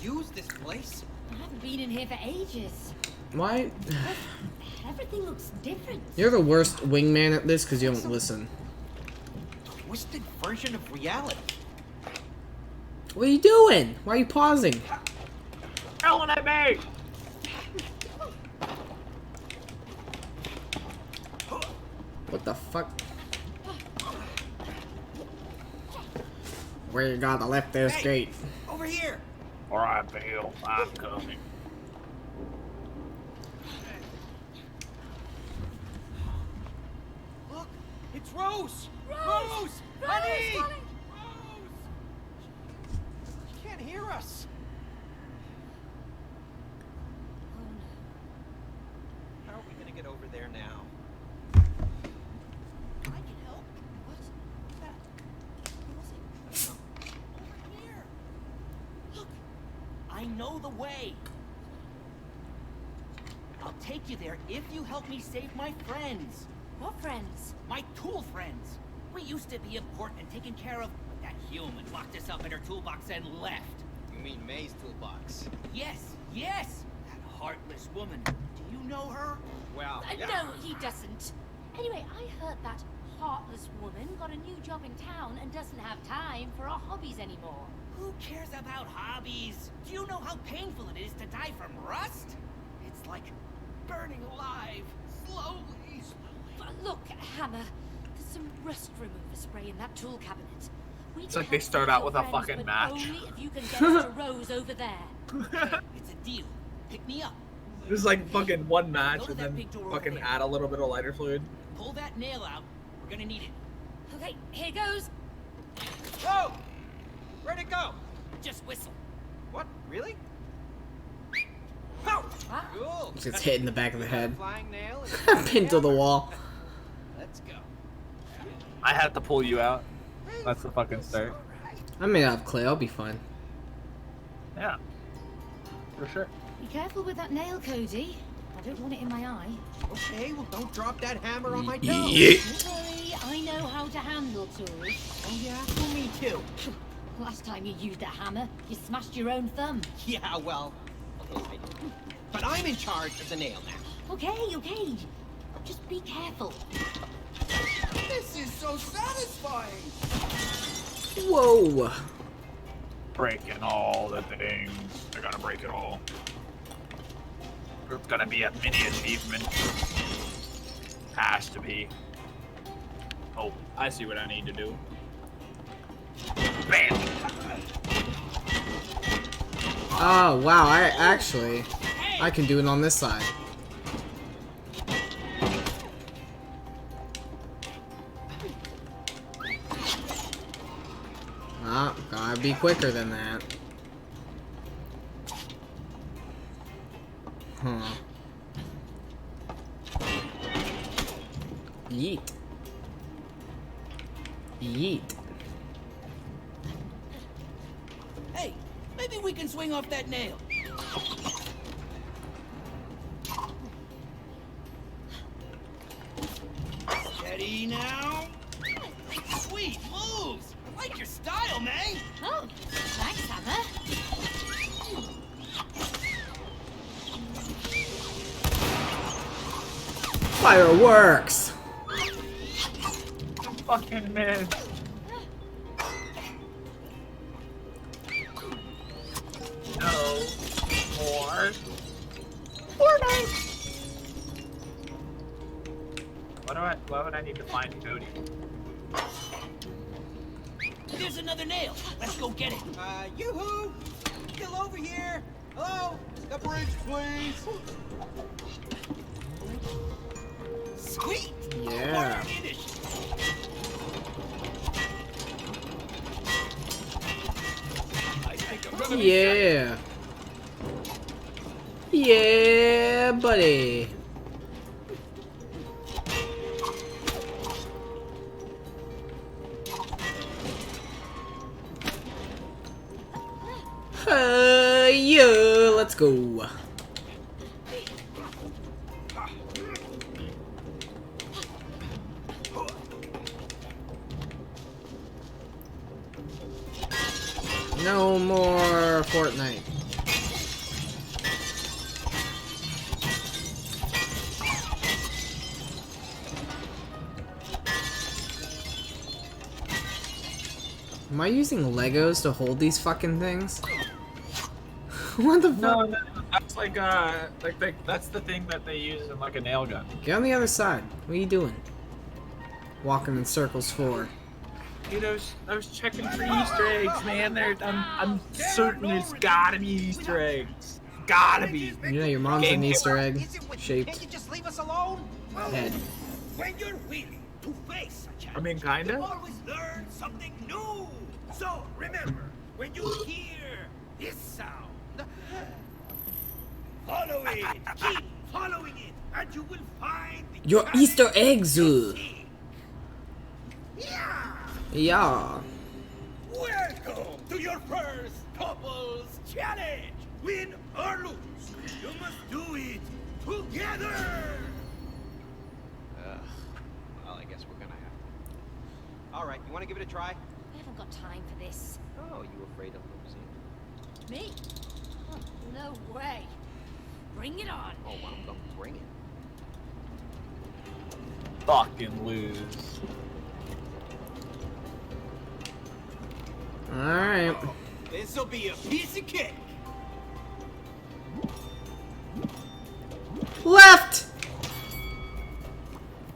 use this place? I haven't been in here for ages. Why? Everything looks different. You're the worst wingman at this because you don't listen. Twisted version of reality. What are you doing? Why are you pausing? Yelling at me! What the fuck? We gotta lift this Hey, gate. over here. Alright, Bill, I'm coming. Look, it's Rose. Rose! Honey! darling. Rose! She can't hear us. Oh no. How are we gonna get over there now? I can help. What? That. Who was it? Over here. Look. I know the way. I'll take you there if you help me save my friends. What friends? My tool friends. We used to be important and taken care of, but that human locked us up in her toolbox and left. You mean May's toolbox? Yes, yes! That heartless woman. Do you know her? Well, yeah. No, he doesn't. Anyway, I heard that heartless woman got a new job in town and doesn't have time for our hobbies anymore. Who cares about hobbies? Do you know how painful it is to die from rust? It's like burning alive, slowly. Look, Hammer, there's some rust remover spray in that tool cabinet. It's like they start out with a fucking match. Only if you can get us to Rose over there. It's a deal. Pick me up. There's like fucking one match and then fucking add a little bit of lighter fluid. Pull that nail out. We're gonna need it. Okay, here goes. Whoa! Where'd it go? Just whistle. What? Really? Pow! Ah. Cool. Just hit in the back of the head. Flying nail. Pinned to the wall. Let's go. I had to pull you out. That's the fucking start. I'm made out of clay. I'll be fine. Yeah. For sure. Be careful with that nail, Cody. I don't want it in my eye. Okay, well, don't drop that hammer on my toe. Yeah. Don't worry, I know how to handle tools. Oh, yeah? Well, me too. Last time you used a hammer, you smashed your own thumb. Yeah, well, okay, but I'm in charge of the nail now. Okay, okay. Just be careful. This is so satisfying. Whoa. Breaking all the things. I gotta break it all. It's gonna be a mini achievement. Has to be. Oh, I see what I need to do. Bam! Oh, wow. I can do it on this side. Ah, gotta be quicker than that. Huh. Yeet. Yeet. Hey, maybe we can swing off that nail. Steady now. Sweet moves. I like your style, May. Oh, thanks, Hammer. Fireworks! Fucking man. No more Fortnite. Why would I need to find Cody? There's another nail. Let's go get it. Yoo-hoo! Still over here. Hello? The bridge, please. Sweet. Yeah. More finish. I think I'm gonna be Yeah. Yeah, buddy. Yeah, let's go. No more Fortnite. Am I using Legos to hold these fucking things? What the fuck? No, that's like that's the thing that they use in like a nail gun. Get on the other side. What are you doing? Walking in circles for. Dude, I was checking for Easter eggs, man. I'm certain there's gotta be Easter eggs. Gotta be. You know your mom's an Easter egg Is it with- shaped Can't you just leave us alone? head. When you're willing to face a challenge, I mean, kinda. you always learn something new. So remember, when you hear this sound, follow it. Keep following it, and you will find the Your challenge Easter eggs! missing. Yeah. Yeah. Welcome to your first couples challenge. Win or lose, you must do it together. Well, I guess we're gonna have to. All right, you want to give it a try? We haven't got time for this. Oh, you afraid of losing? Me? Oh, no way. Bring it on. Oh, well, I'm gonna bring it. Fucking lose. Alright. This'll be a piece of cake. Left!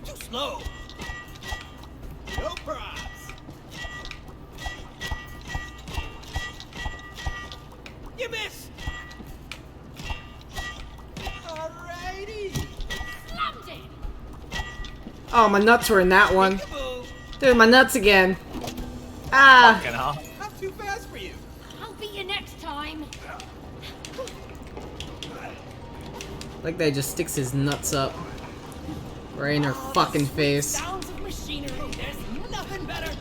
Too slow. No props. You missed. Alrighty. Slammed it. Oh, my nuts were in that one. Peekaboo. Dude, my nuts again. Ah! Fucking hell. Not too fast for you. I'll beat you next time. Like that just sticks his nuts up. Right in her fucking face. Sounds of machinery. There's nothing better.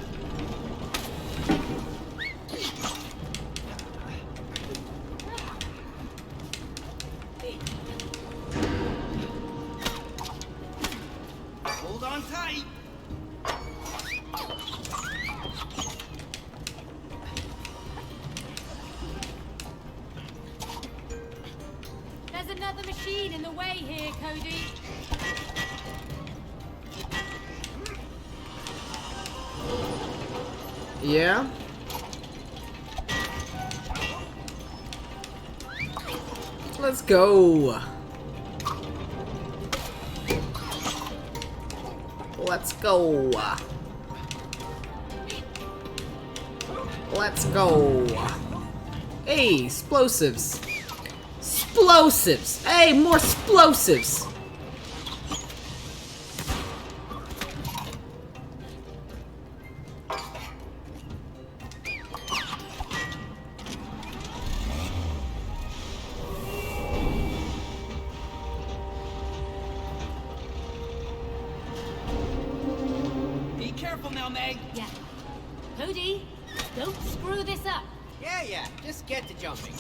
Hold on tight. There's another machine in the way here, Cody. Yeah? Let's go. Let's go. Let's go. Hey, explosives. Explosives. Hey, more explosives. Be careful now, Meg. Yeah. Cody, don't screw this up. Yeah. Just get to jumping.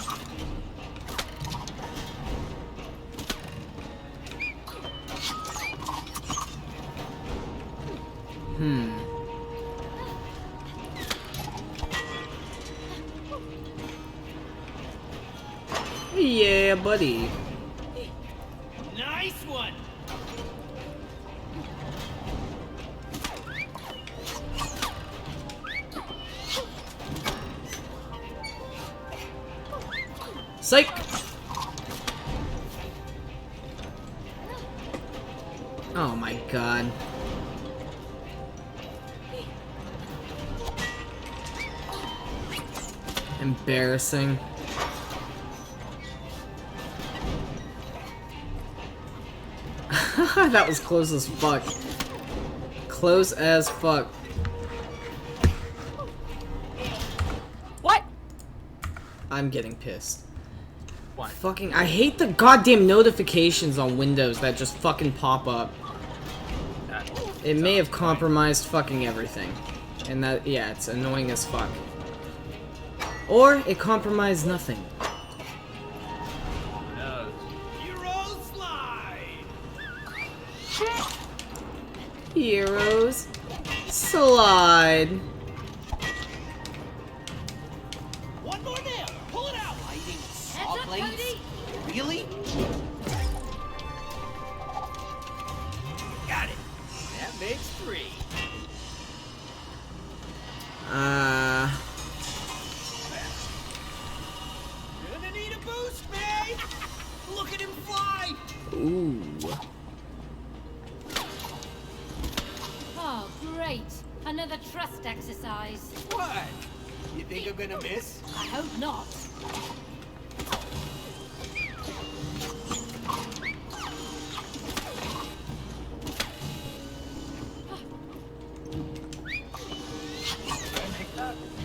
Yeah, buddy. Nice one. Psych. Oh my god. Embarrassing. That was close as fuck. Close as fuck. What? I'm getting pissed. What? Fucking, I hate the goddamn notifications on Windows that just fucking pop up. It may have compromised fucking everything. And that, yeah, it's annoying as fuck. Or it compromised nothing. No. Hero slide. Heroes. Slide. One more nail. Pull it out. Lighting Heads saw up, blades? Cody. Really? Got it. That makes 3. loose, babe! Look at him fly! Ooh. Oh, great. Another trust exercise. What? You think I'm gonna miss? I hope not.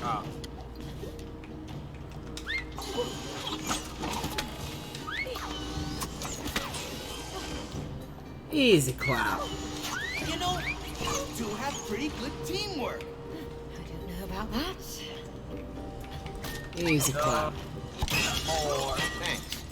Oh. Easy clap. You know, you two have pretty good teamwork. I don't know about that. Easy clap. Oh, thanks.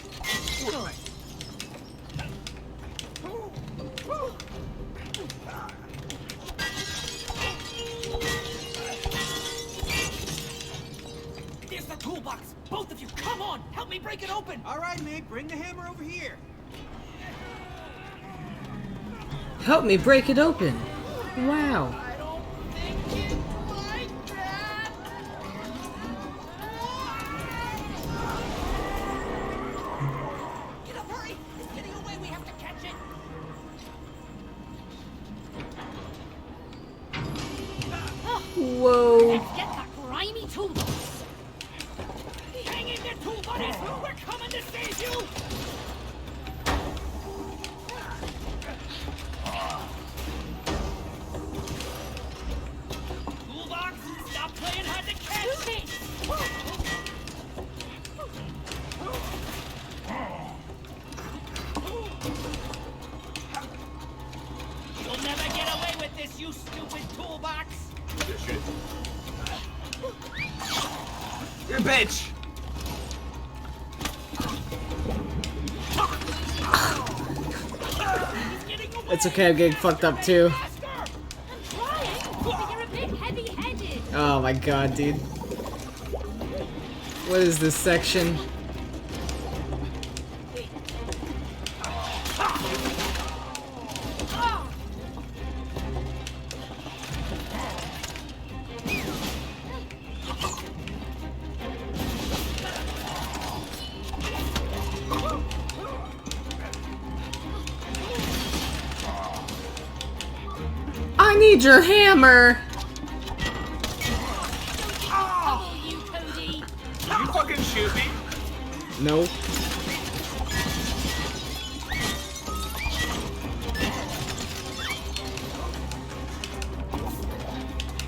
There's the toolbox. Both of you, come on. Help me break it open. All right, mate, bring the hammer over here. Help me break it open. Wow. I don't think it's like that. Get up, hurry. It's getting away. We have to catch it. Whoa. Let's get that grimy toolbox. Hang in there, tool buddies. We're coming to save you. Toolbox, stop playing hard to catch. You'll never get away with this, you stupid toolbox. You're a bitch. He's getting away. It's okay, I'm getting fucked up too. Faster. I'm trying, but you're a bit heavy-headed. Oh my god, dude. What is this section? I need your hammer! Trouble you, Cody. You fucking shoot me. No.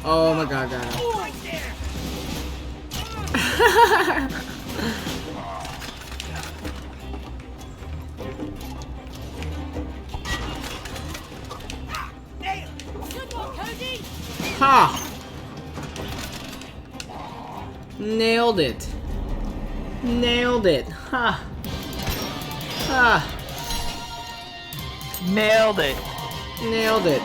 Oh my god, god. Right there. Nailed it. Good one, Cody. Ha! Nailed it. Nailed it. Ha. Ha. Nailed it. Nailed it.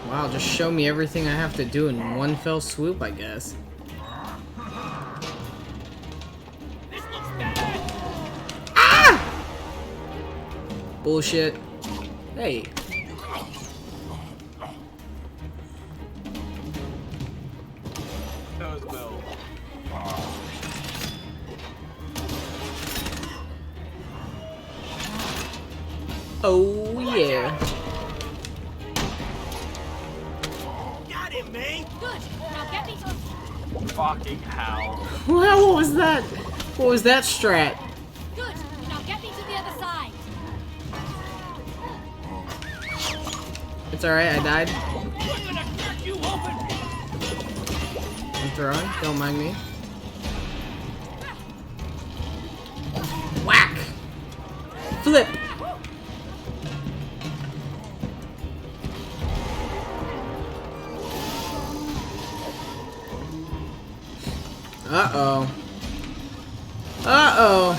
Wow, just show me everything I have to do in one fell swoop, I guess. This looks bad. Ah! Bullshit. Hey. That was Bill. Oh yeah. Got him, man. Good. Now get me to... Fucking hell. Wow, what was that? What was that strat? Good. Now get me to the other side. It's alright, I died. We're gonna crack you open. I'm throwing, don't mind me. Whack! Flip! Uh-oh. Uh-oh.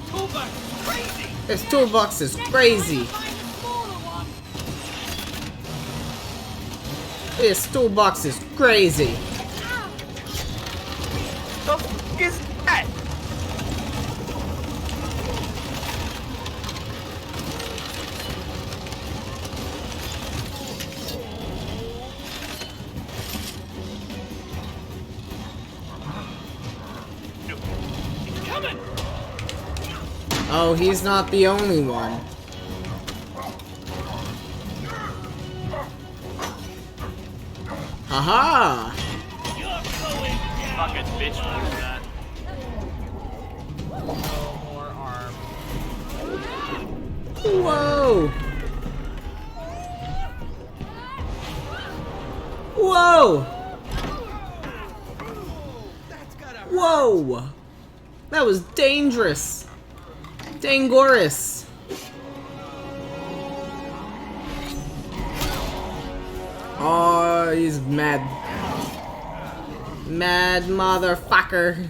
Toolbox, crazy. This toolbox is crazy. Find the smaller one. This toolbox is crazy. The fuck is that? coming! Oh, he's not the only one. Haha! You're going down! Fucking bitch move that. No more arm. Whoa! Whoa! That's gotta hurt. Whoa! That was dangerous. Dangerous. Oh, he's mad. Mad motherfucker.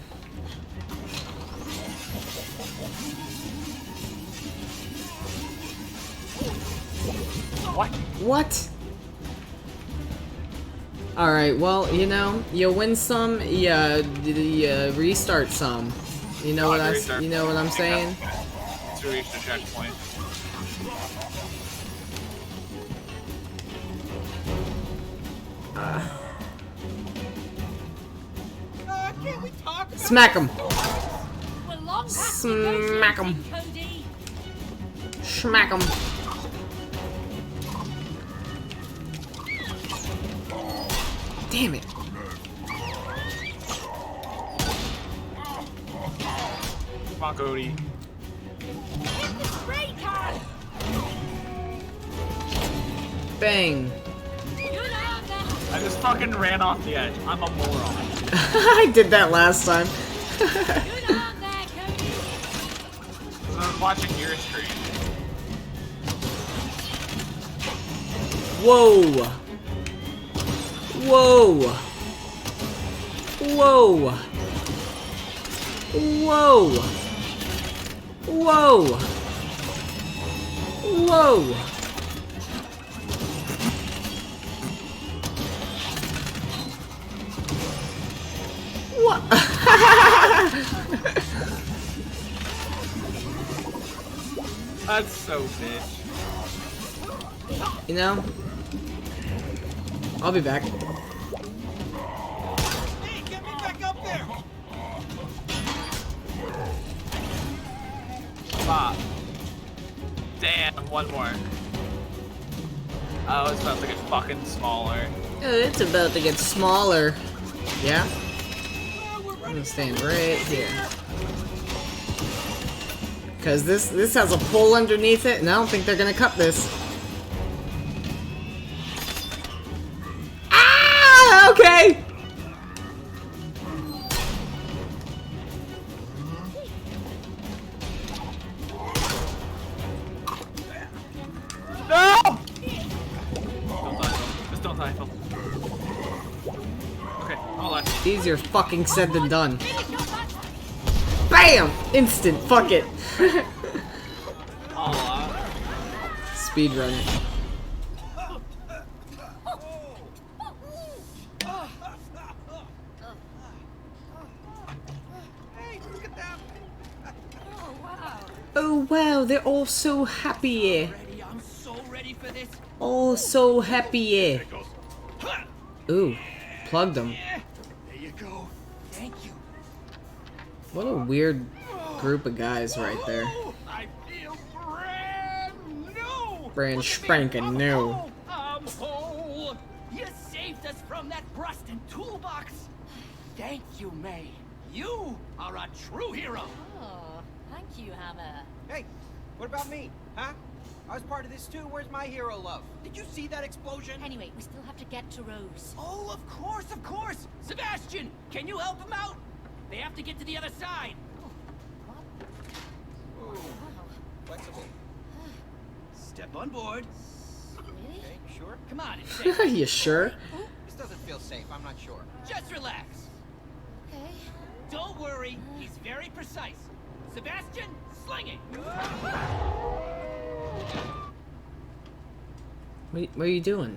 What? What? Alright, well, you know, you win some, you restart some. You know what you know what I'm saying? To reach the checkpoint. Can't we talk about Smack him. We're long past Smack 'em. negotiating, Cody. Smack him. Damn it. Come on, Cody. Hit the spray can! Bang. Good on that! I just fucking ran off the edge. I'm a moron. I did that last time. Good on there, Cody! I'm watching your stream. Whoa. Whoa. Whoa. Whoa. Whoa. Whoa. What? That's so bitch. You know, I'll be back. Hey, get me back up there! Pop. Damn, one more. Oh, it's about to get fucking smaller. It's about to get smaller. Yeah? I'm gonna stand right here. Cause this has a pole underneath it, and I don't think they're gonna cut this. Ah! Okay! No! Don't die, Phil. Just don't die, Phil. Okay, hold on. Easier fucking said than done. BAM! Instant, fuck it. Speed run it. Hey, look at that! Oh, wow. Oh wow, they're all so happy. Ready? I'm so ready for this. All so happy. Ooh, plugged them. There you go. Thank you. What a weird group of guys right there. Oh, I feel brand new. Brand spanking new. I'm whole. You saved us from that rusted toolbox. Thank you, May. You are a true hero. Oh, thank you, Hammer. Hey, what about me? Huh? I was part of this too. Where's my hero love? Did you see that explosion? Anyway, we still have to get to Rose. Oh, of course, of course. Sebastian, can you help them out? They have to get to the other side. Ooh, flexible. Step on board. Really? Okay, sure. Come on, it's safe. You sure? This doesn't feel safe. I'm not sure. Just relax. Okay. Don't worry. He's very precise. Sebastian, sling it. What are you doing?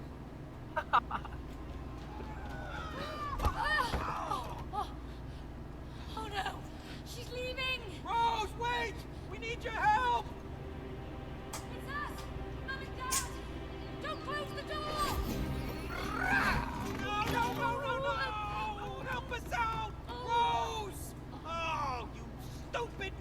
Oh no! She's leaving! Rose, wait! We need your help. It's us! Mom and Dad! Don't close the door! No, no, no, no, no! Help us out, Rose! Oh, you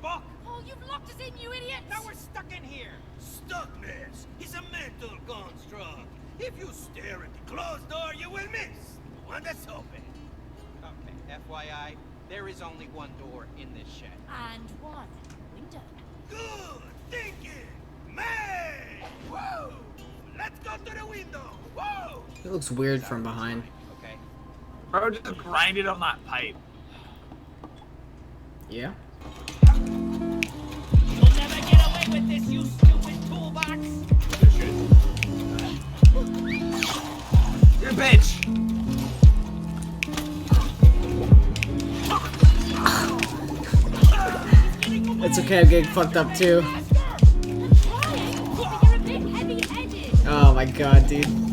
Buck? Oh, you've locked us in, you idiot! Now we're stuck in here. Stuckness is a mental construct. If you stare at the closed door, you will miss the one that's open. Okay, FYI, there is only one door in this shed. And one window. Good thinking, May. Whoa! Let's go to the window. Whoa! It looks weird from behind. Okay. Bro, just grinded on that pipe. Yeah. You'll never get away with this, you stupid toolbox! You're a bitch. It's okay, I'm getting fucked up too. I'm trying, but you're a bit heavy-headed. Oh my god, dude.